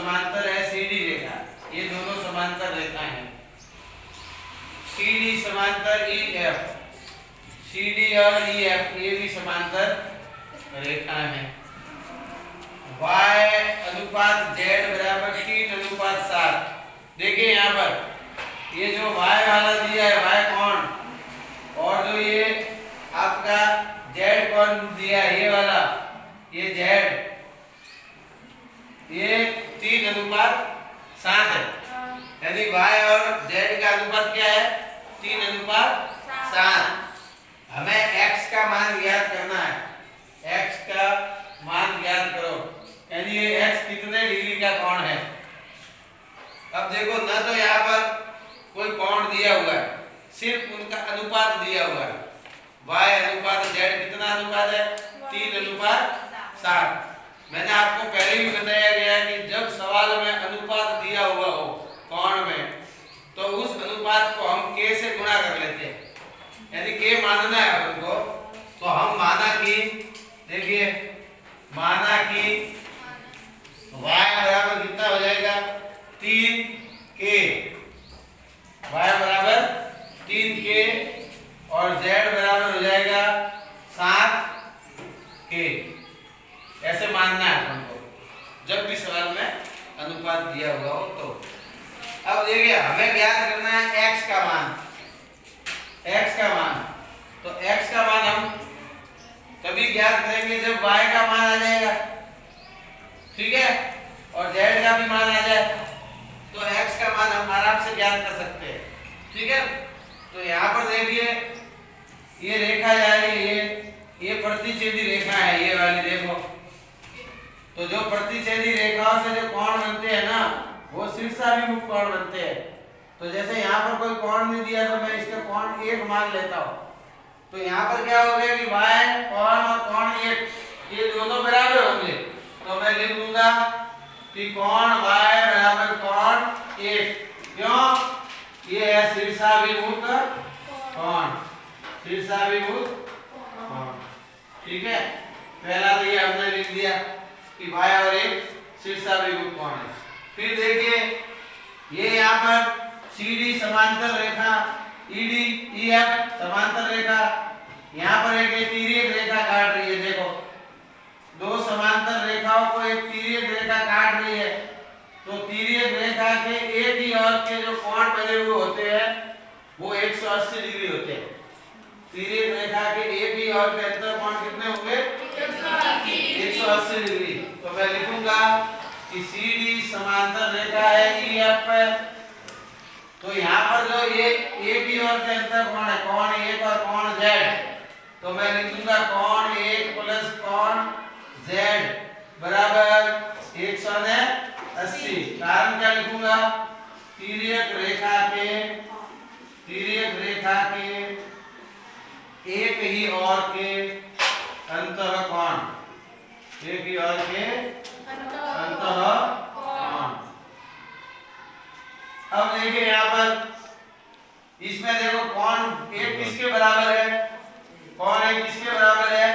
समांतर है सीडी रेखा, ये दोनों समांतर रेखा हैं। सीडी समांतर ईएफ, सीडी और ईएफ ये भी समांतर रेखा हैं। y अनुपात z बराबर 3:7। देखिए यहाँ पर ये जो y वाला दिया है y कोण, और जो ये आपका z कोण दिया है ये वाला, ये z, ये 3:7 है। यदि y और z का अनुपात क्या है? 3:7। हमें x का मान ज्ञात करना है। x का मान ज्ञात करो, यानी ये x कितने डिग्री का कोण है। अब देखो ना, तो यहाँ पर कोई कोण दिया हुआ है, सिर्फ उनका अनुपात दिया हुआ है। y अनुपात z कितना अनुपात है? 3:7। मैंने आपको पहले ही बताया गया है कि जब सवाल में अनुपात दिया हुआ हो कोण में, तो उस अनुपात को हम k से गुणा कर लेते हैं। यदि k मानना है अपन को, तो हम माना कि, देखिए माना कि y बराबर कितना हो जाएगा? 3k, y बराबर 3k और z बराबर हो जाएगा 7k। ऐसे मानना है अपन को जब भी सवाल में अनुपात दिया हुआ हो तो। अब देखिए हमें ज्ञात करना है x का मान। x का मान, तो x का मान हम तभी ज्ञात करेंगे जब y का मान आ जाएगा, ठीक है, और z का भी मान आ जाए, तो x का मान हम आराम से ज्ञात कर सकते हैं, ठीक है। तो यहाँ पर देखिए ये रेखा जा रही है, ये प्रतिच्छेदी रेखा है, ये वाली देखो। तो जो प्रतिच्छेदी रेखाओं से जो कोण बनते हैं ना, वो शीर्षाभिमुख कोण बनते हैं। तो जैसे यहाँ पर कोई कोण नहीं दिया, तो मैं इसका कोण 1 मान लेता हूँ। तो यहाँ पर क्या हो गया कि y कोण और कोण 1 ये दोनों बराबर होंगे। तो मैं लिख दूंगा कि कोण y बराबर कोण 1। क्यों? ये है शीर्षाभिमुख कोण, शीर्षाभिमुख कोण, ठीक है। पहला तो ये हमने लिख दिया कि y और 1 शीर्षाभिमुख कोण है। फिर देखिए ये यहाँ पर CD समांतर रेखा, ED EF समांतर रेखा, यहाँ पर एक तिर्यक रेखा काट रही है। देखो दो समांतर रेखाओं को एक तिर्यक रेखा काट रही है। तो तिर्यक रेखा के एक ही ओर के जो कोण बने हुए होते हैं वो 180 डिग्री होते हैं। तिर्यक रेखा के एक ही ओर के अंतर कोण कितने होंगे? 180 डिग्री। तो मैं लिखूंगा कि CD समांतर रेखा है EF पर। तो यहाँ पर जो ये एक ही ओर के अंतर कोण है, कोण 1 और कोण z, तो मैं लिख दूंगा कोण 1 प्लस कोण z बराबर 180। कारण क्या लिखूंगा? तिर्यक रेखा के एक ही ओर के अंतः कोण, एक ही ओर के अंतः कोण। अब देखिए यहाँ पर इसमें देखो कोण 1 किसके बराबर है? कोण 1 किसके बराबर है?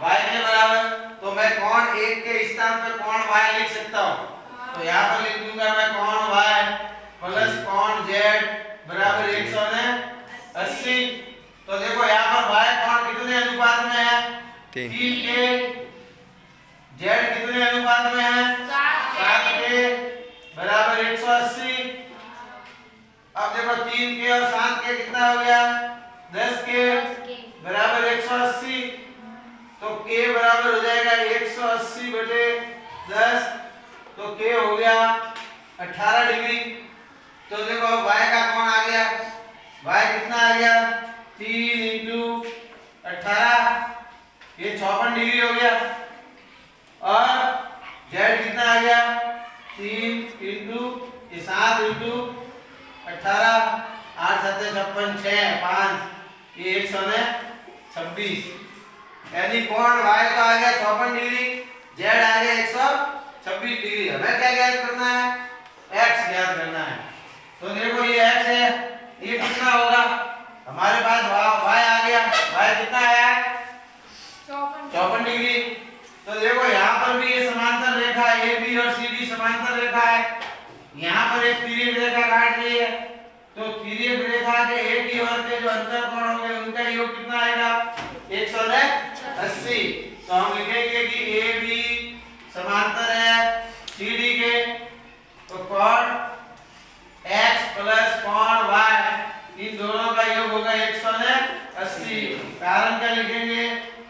y के बराबर। तो मैं कोण 1 के स्थान पर कोण y लिख सकता हूँ। तो यहाँ पर लिख दूंगा मैं कोण y प्लस कोण z बराबर 180। तो देखो यहाँ पर y कोण कितने अनुपात में है? 3 के। z कितने अनुपात में है? 7 के बराबर 180। अब देखो 3 के और 7 के कितना हो गया? 10 के बराबर 180। तो k बराबर हो जाएगा 180 बटे 10। तो k हो गया 18 डिग्री। तो देखो y का कोण आ गया, y कितना आ गया? 3 × 18, ये 54 डिग्री हो गया। और z कितना आ गया? 3 × 7 × 18, 8 7 56, 6 5, ये 126। यानी कोण y का आ गया 54 डिग्री, z आ गया 126 डिग्री। हमें क्या ज्ञात करना है? x ज्ञात करना है। तो देखो ये x है, ये कितना होगा? हमारे पास y आ गया, y कितना आया? 54 डिग्री। तो देखो यहाँ पर भी ये समांतर रेखा AB और CD सीधी समांतर रेखा है, यहाँ पर एक तिर्यक रेखा काट रही है, तो तिर्यक रेखा के एक ही वर्ग के जो अंतर कोण होंगे उनका योग कितना आएगा 180। तो हम लिखेंगे कि ए बी समांतर है CD के, तो कोण x प्लस कोण y इन दोनों का योग होगा 180। कारण क्या लिखेंगे,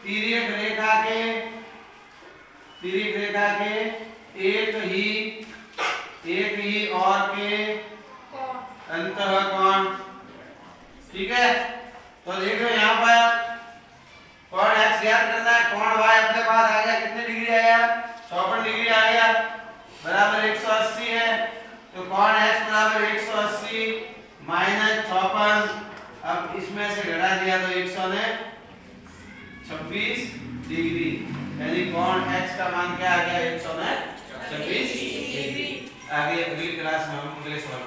तिर्यक रेखा के एक ही और के अंतः कोण। ठीक है, तो देखो यहाँ पर कोण x ज्ञात करना है, कोण y अपने पास आ गया, कितने डिग्री आया 54 डिग्री आ गया, बराबर 180 है। तो कोण x बराबर 180 माइनस 54, अब इसमें से घटा दिया तो 126 डिग्री, यानी कोण x का मान क्या आ गया 126 डिग्री। आगे अगली क्लास में हम अगले सवाल